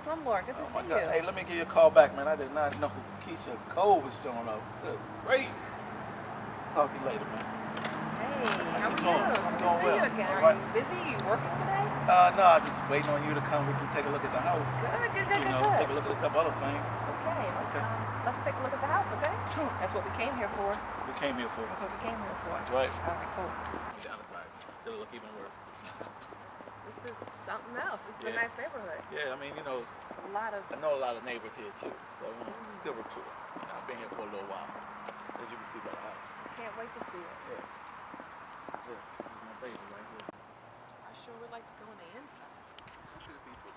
Slum Lord. Good to see you. Hey, let me give you a call back, man. I did not know Keisha Cole was showing up. Good. Great. Talk to you later, man. Hey, how are you? I'm doing well. Good to see you again. All right. Are you busy? You working today? No, I'm just waiting on you to come. We can take a look at the house. Good. Take a look at a couple other things. Okay, let's take a look at the house, okay? Sure. That's what we came here for. We came here for. That's what we came here for. That's right. All right, cool. Down the side. It'll look even worse. This is something else. This is a nice neighborhood. Yeah, I mean, you know, I know a lot of neighbors here too, so good report. I've been here for a little while. As you can see by the house. Can't wait to see it. Yeah. This is my baby right here. I sure would like to go on the inside. How should it be so?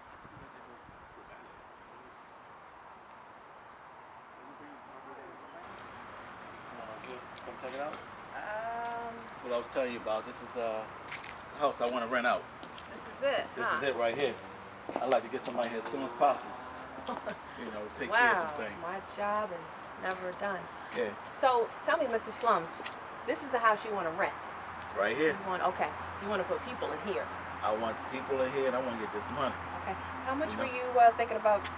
Come check it out. That's what I was telling you about. This is a house I want to rent out. This is it. This is it right here. I'd like to get somebody here as soon as possible. You know, take care of some things. My job is never done. Yeah. So tell me, Mr. Slum, this is the house you want to rent. Right here. You want to put people in here. I want people in here and I want to get this money. Okay. How much were you thinking about?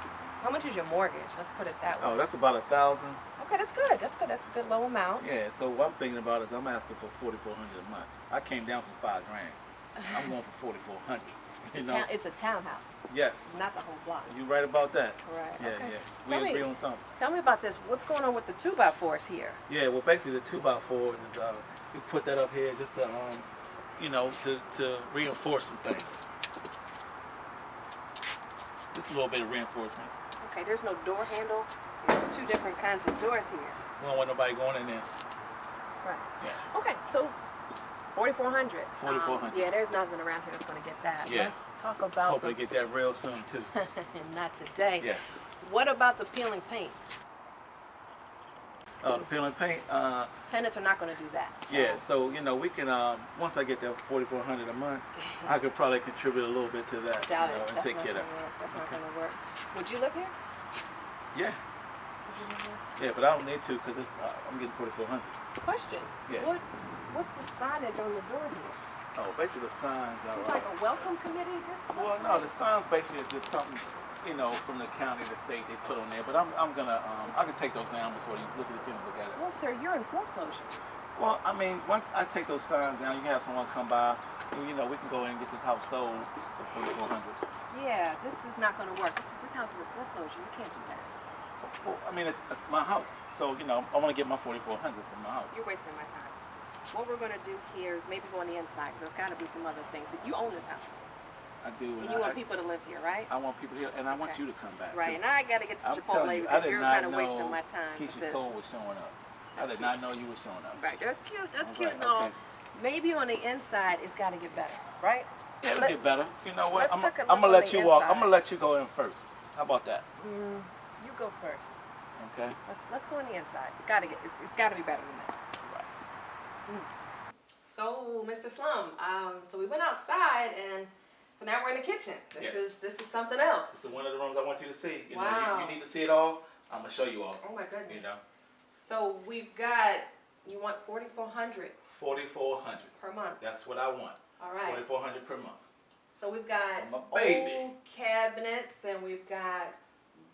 How much is your mortgage? Let's put it that way. Oh, that's about $1,000. Okay, that's good. That's good. That's a good low amount. Yeah. So what I'm thinking about is I'm asking for $4,400 a month. I came down from $5,000. I'm going for $4,400. You know. It's a townhouse. Yes. Not the whole block. You right about that. Right. Yeah, okay. yeah. We agree on something. Tell me about this. What's going on with the 2x4s here? Yeah. Well, basically the 2x4s is we put that up here just to you know, to reinforce some things. Just a little bit of reinforcement. Okay, there's no door handle. There's two different kinds of doors here. We don't want nobody going in there. Right. Yeah. Okay, so 4,400. 4,400. Yeah, there's nothing around here that's going to get that. Yeah. Let's talk about. Hoping to get that real soon too. Not today. Yeah. What about the peeling paint? The peeling paint. Tenants are not going to do that. So. Yeah. So you know we can once I get that $4,400 a month, I could probably contribute a little bit to that. Doubt you know, it. and take care of that. That's not going to work. Would you live here? Yeah. Yeah, but I don't need to because I'm getting $4,400. Question. Yeah. What's the signage on the door here? Oh, basically the signs are. It's like a welcome committee. Well, no, the signs basically is just something, you know, from the county, the state they put on there. But I'm gonna I can take those down before you look at the things, look at it. Well, sir, you're in foreclosure. Well, I mean, once I take those signs down, you can have someone come by, and you know, we can go in and get this house sold for $4,400. Yeah, this is not going to work. This house is a foreclosure. You can't do that. Well, I mean, it's my house, so you know, I want to get my $4,400 from my house. You're wasting my time. What we're going to do here is maybe go on the inside, because there's got to be some other things. But you own this house. I do. And you want people to live here, right? I want people here, and I want you to come back. Right, and I got to get to Chipotle you, because you're kind of wasting my time. Keisha Cole was showing up. I did not know you were showing up. Right, that's cute. That's cute and all. Maybe on the inside, it's got to get better, right? Yeah, it'll get better. You know what? I'm gonna let you walk. I'm gonna let you go in first. How about that? You go first. Okay. Let's go on the inside. It's got to be better than this. Right. So, Mr. Slum, so we went outside and so now we're in the kitchen. This is something else. This is one of the rooms I want you to see. You wow. know, you need to see it all. I'm gonna show you all. Oh my goodness. You know. So we've got. You want $4,400. $4,400 per month. That's what I want. All right. $4,400 per month. So we've got old cabinets and we've got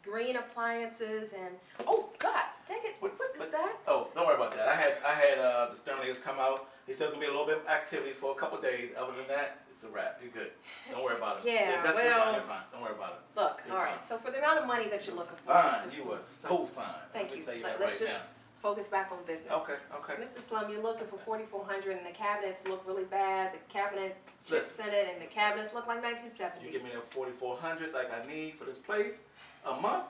green appliances and oh God, dang it! What is that? Oh, don't worry about that. I had the Sternlingers come out. He says there'll be a little bit of activity for a couple of days. Other than that, it's a wrap. You're good. Don't worry about it. Yeah, that's well, fine. You're fine. Don't worry about it. Look, all right. So for the amount of money that you're looking for, fine. You were so fine. Thank you. Let's Let's just focus back on business. Okay. Mr. Slum, you're looking for $4,400, and the cabinets look really bad. The cabinets chips in it, and the cabinets look like 1970. You give me that $4,400 like I need for this place a month.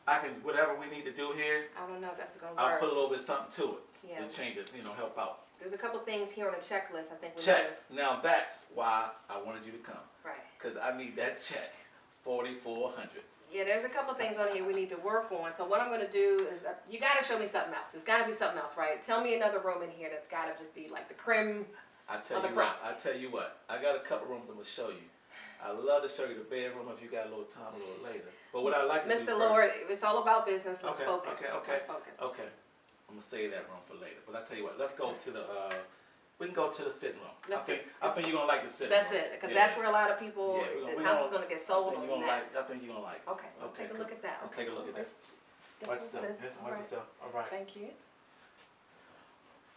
I can whatever we need to do here. I don't know if that's gonna work. I'll put a little bit something to it. Yeah. We'll change it. You know, help out. There's a couple things here on the checklist. I think we check. Now that's why I wanted you to come. Right. Because I need that check, $4,400. Yeah, there's a couple things on here we need to work on. So what I'm going to do is, you got to show me something else. It's got to be something else, right? Tell me another room in here that's got to just be like the creme. I tell you what. I got a couple rooms I'm going to show you. I love to show you the bedroom if you got a little time a little later. But what I like to do Mr. Lord, it's all about business. Let's focus. Okay. Let's focus. Okay. I'm going to save that room for later. But I tell you what, let's go to the We can go to the sitting room. Let's I think you're gonna like the sitting That's room. it, because that's where a lot of people, Yeah, the house is gonna get sold I think on that. I think you're gonna like it. Okay, let's take a look at that. Let's take a look at that. Watch yourself. Watch yourself. All right. Thank you.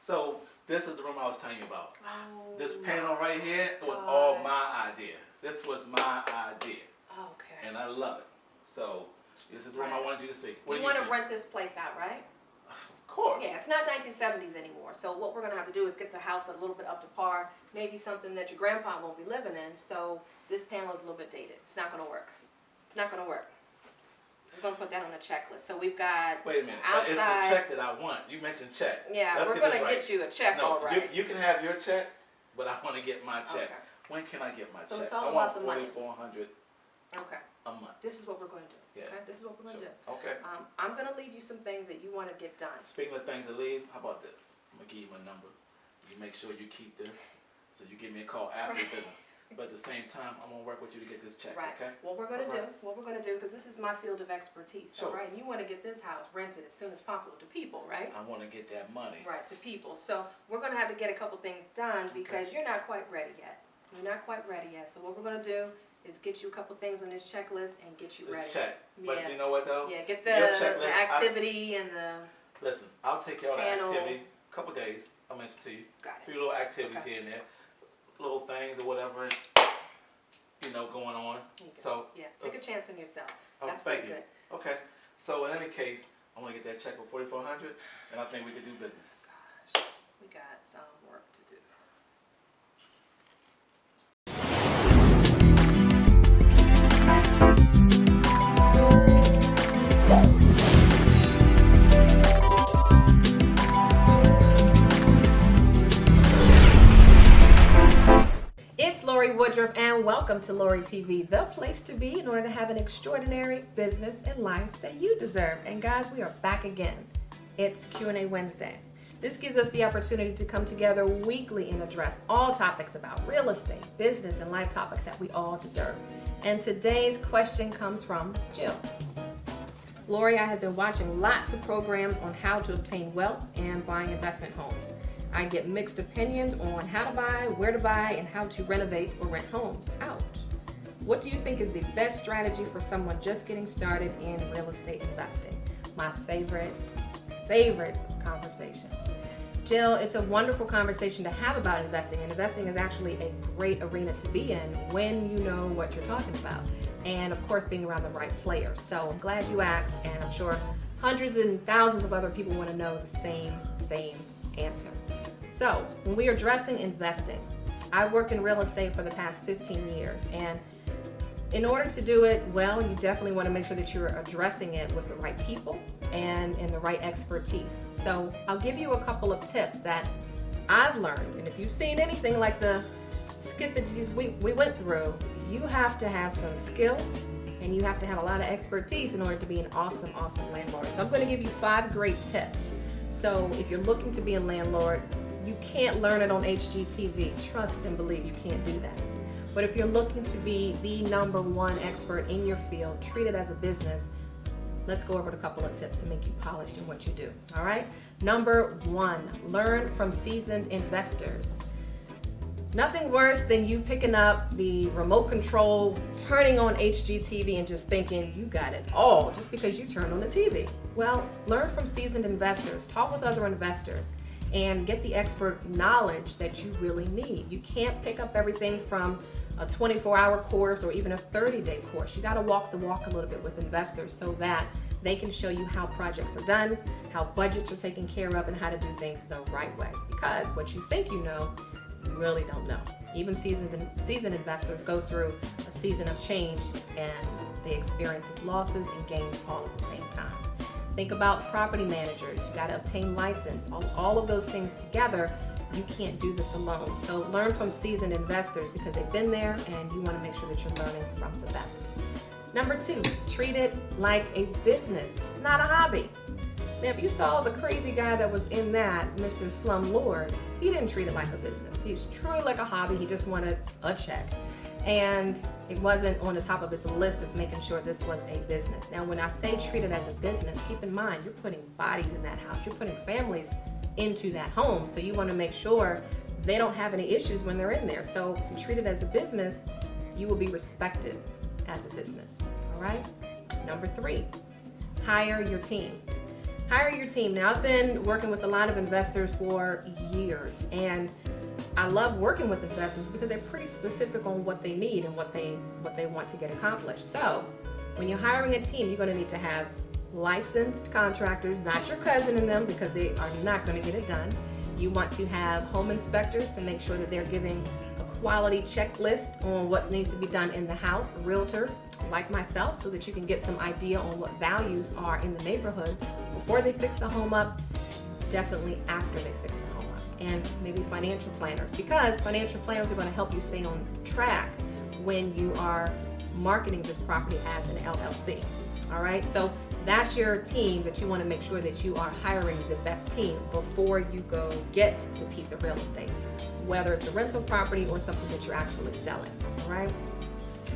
So this is the room I was telling you about. Oh, This panel right here was all my idea. This was my idea, okay. and I love it. So this is the room I wanted you to see. You want to rent this place out, right? Of course. Yeah, it's not 1970s anymore. So what we're gonna have to do is get the house a little bit up to par. Maybe something that your grandpa won't be living in. So this panel is a little bit dated. It's not gonna work. It's not gonna work. I'm gonna put that on a checklist. So we've got Wait a minute. outside. It's the check that I want. You mentioned check. Yeah, Let's we're get gonna this right. get you a check, No, all right. you can have your check, but I want to get my check. Okay. When can I get my So check? it's all I about want the money. $4,400 Okay. a month. This is what we're gonna do. Yeah. Okay. This is what we're gonna do. Okay. I'm gonna leave you some things that you want to get done. Speaking of things to leave, how about this? I'm gonna give you my number. You make sure you keep this, so you give me a call after business. But at the same time, I'm gonna work with you to get this check. Right. Okay? What we're gonna do, because this is my field of expertise, Sure. all right? And you want to get this house rented as soon as possible to people, right? I want to get that money. Right, to people. So we're gonna have to get a couple things done because you're not quite ready yet. You're not quite ready yet. So what we're gonna do is get you a couple things on this checklist and get you The ready. check. But Yeah. you know what though? Yeah, get Your the checklist, activity and the Listen, I'll take care of the panel. activity. A couple days, I'll mention to you. Got A it. few little activities Okay. here and there, little things or whatever, going on. There you go. So, yeah, take a chance on yourself. oh, That's thank pretty you. good. Okay. So in any case, I want to get that check for $4,400, and I think we could do business. Gosh, we got some work to do. It's Lorie Woodruff and welcome to Lorie TV, the place to be in order to have an extraordinary business and life that you deserve. And guys, we are back again. It's Q&A Wednesday. This gives us the opportunity to come together weekly and address all topics about real estate, business, and life topics that we all deserve. And today's question comes from Jill. Lorie, I have been watching lots of programs on how to obtain wealth and buying investment homes. I get mixed opinions on how to buy, where to buy, and how to renovate or rent homes out. What do you think is the best strategy for someone just getting started in real estate investing? My favorite conversation. Jill, it's a wonderful conversation to have about investing, and investing is actually a great arena to be in when you know what you're talking about. And of course, being around the right players. So I'm glad you asked, and I'm sure hundreds and thousands of other people want to know the same answer. So when we are addressing investing, I've worked in real estate for the past 15 years, and in order to do it well, you definitely want to make sure that you're addressing it with the right people and in the right expertise. So I'll give you a couple of tips that I've learned, and if you've seen anything like the skit that we went through, you have to have some skill and you have to have a lot of expertise in order to be an awesome landlord. So I'm going to give you 5 great tips. So if you're looking to be a landlord, you can't learn it on HGTV. Trust and believe you can't do that. But if you're looking to be the #1 expert in your field, treat it as a business, let's go over a couple of tips to make you polished in what you do. All right? Number 1, learn from seasoned investors. Nothing worse than you picking up the remote control, turning on HGTV and just thinking you got it all just because you turned on the TV. Well, learn from seasoned investors, talk with other investors, and get the expert knowledge that you really need. You can't pick up everything from a 24-hour course or even a 30-day course. You gotta walk the walk a little bit with investors so that they can show you how projects are done, how budgets are taken care of, and how to do things the right way. Because what you think you know, you really don't know. Even seasoned investors go through a season of change and they experience losses and gains all at the same time. Think about property managers. You got to obtain license. All of those things together, you can't do this alone. So learn from seasoned investors because they've been there and you want to make sure that you're learning from the best. Number 2, treat it like a business. It's not a hobby. Now, if you saw the crazy guy that was in that, Mr. Slum Lord, he didn't treat it like a business. He's truly like a hobby. He just wanted a check. And it wasn't on the top of his list as making sure this was a business. Now, when I say treat it as a business, keep in mind, you're putting bodies in that house. You're putting families into that home. So you want to make sure they don't have any issues when they're in there. So if you treat it as a business, you will be respected as a business, all right? Number 3, hire your team. Hire your team. Now, I've been working with a lot of investors for years, and I love working with investors because they're pretty specific on what they need and what they want to get accomplished. So when you're hiring a team, you're going to need to have licensed contractors, not your cousin in them, because they are not going to get it done. You want to have home inspectors to make sure that they're giving a quality checklist on what needs to be done in the house, realtors like myself, so that you can get some idea on what values are in the neighborhood before they fix the home up, definitely after they fix the home up, and maybe financial planners, because financial planners are going to help you stay on track when you are marketing this property as an LLC. All right, so that's your team that you want to make sure that you are hiring the best team before you go get the piece of real estate, whether it's a rental property or something that you're actually selling. All right.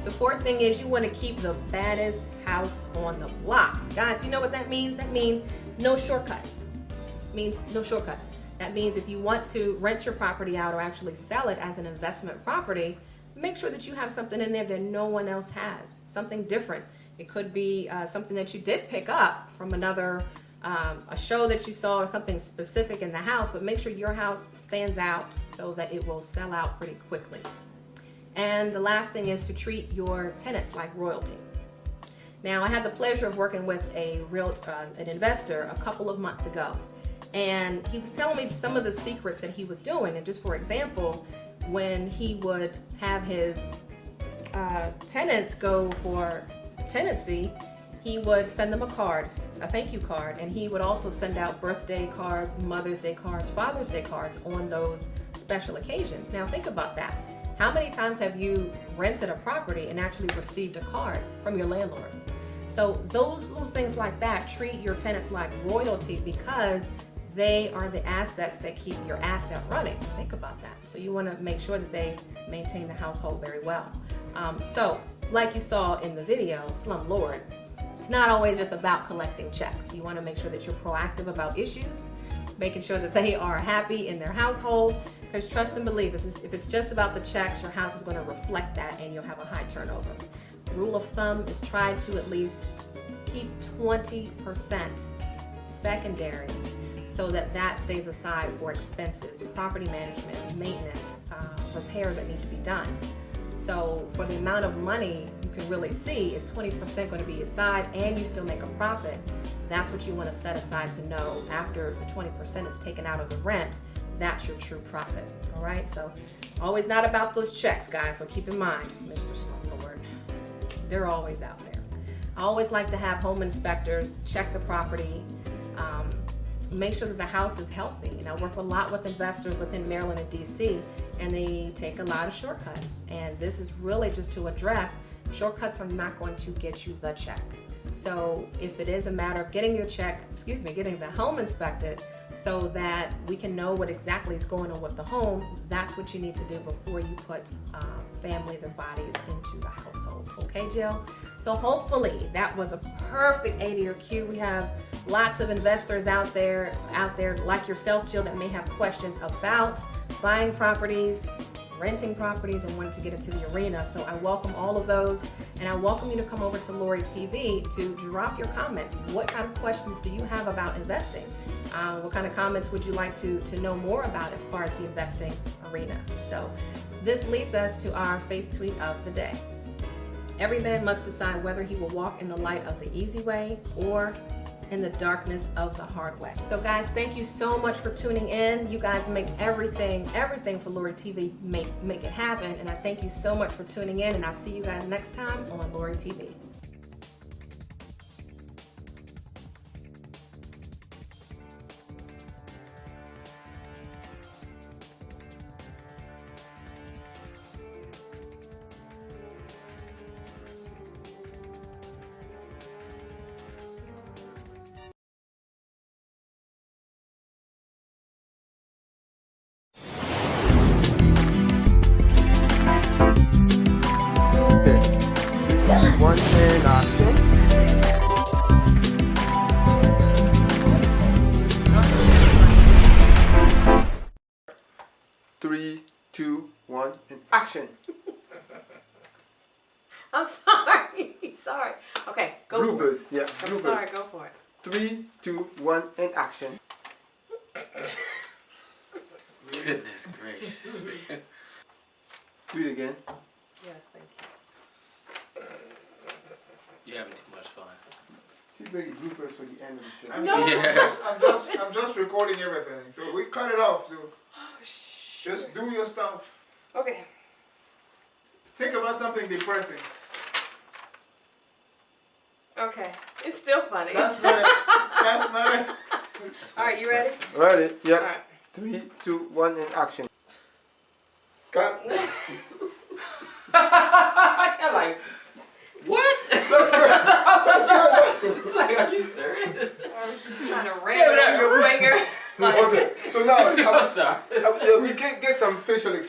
The 4th thing is you want to keep the baddest house on the block. Guys, you know what that means? That means no shortcuts. It means no shortcuts. That means if you want to rent your property out or actually sell it as an investment property, make sure that you have something in there that no one else has, something different. It could be something that you did pick up from another, a show that you saw or something specific in the house, but make sure your house stands out so that it will sell out pretty quickly. And the last thing is to treat your tenants like royalty. Now, I had the pleasure of working with an investor a couple of months ago, and he was telling me some of the secrets that he was doing. And just for example, when he would have his tenants go for tenancy, he would send them a card, a thank you card, and he would also send out birthday cards, Mother's Day cards, Father's Day cards on those special occasions. Now think about that. How many times have you rented a property and actually received a card from your landlord? So those little things like that, treat your tenants like royalty, because they are the assets that keep your asset running. Think about that. So you want to make sure that they maintain the household very well. So like you saw in the video, Slum Lord, it's not always just about collecting checks. You want to make sure that you're proactive about issues, making sure that they are happy in their household, because trust and believe, if it's just about the checks, your house is going to reflect that and you'll have a high turnover. Rule of thumb is try to at least keep 20% secondary, so that stays aside for expenses, property management, maintenance, repairs that need to be done. So for the amount of money you can really see, is 20% going to be aside and you still make a profit? That's what you want to set aside to know after the 20% is taken out of the rent, that's your true profit. All right, so always not about those checks, guys, so keep in mind, Mr. Slum Lord, they're always out there. I always like to have home inspectors check the property, make sure that the house is healthy. And I work a lot with investors within Maryland and DC, and they take a lot of shortcuts. And this is really just to address shortcuts are not going to get you the check. So if it is a matter of getting getting the home inspected so that we can know what exactly is going on with the home, that's what you need to do before you put families and bodies into the household. Okay, Jill? So hopefully that was a perfect A to your Q. We have lots of investors out there like yourself, Jill, that may have questions about buying properties, renting properties, and wanting to get into the arena. So I welcome all of those, and I welcome you to come over to Lorie TV to drop your comments. What kind of questions do you have about investing? What kind of comments would you like to know more about as far as the investing arena? So this leads us to our face tweet of the day. Every man must decide whether he will walk in the light of the easy way or in the darkness of the hard way. So guys, thank you so much for tuning in. You guys make everything for Lorie TV make it happen, and I thank you so much for tuning in, and I'll see you guys next time on Lorie TV. One day 3, 2, 1, and action. I'm sorry. Sorry. Okay, go for it. Bloopers, yeah, I'm bloopers. sorry, go for it. 3, 2, 1, and action. Goodness gracious. Do it again. Yes, thank you. You're having too much fun. She's making bloopers for the end of the show. I'm just recording everything. So we cut it off. So just do your stuff. Okay. Think about something depressing. Okay. It's still funny. That's not it. That's not it. All right, you ready? Ready? Yeah. All right. 3, 2, 1, and action. Cut. I'm like, what? It's like, are you serious? Trying to ram it up your finger. Like, Okay, so now I'm sorry. we can get some facial expressions.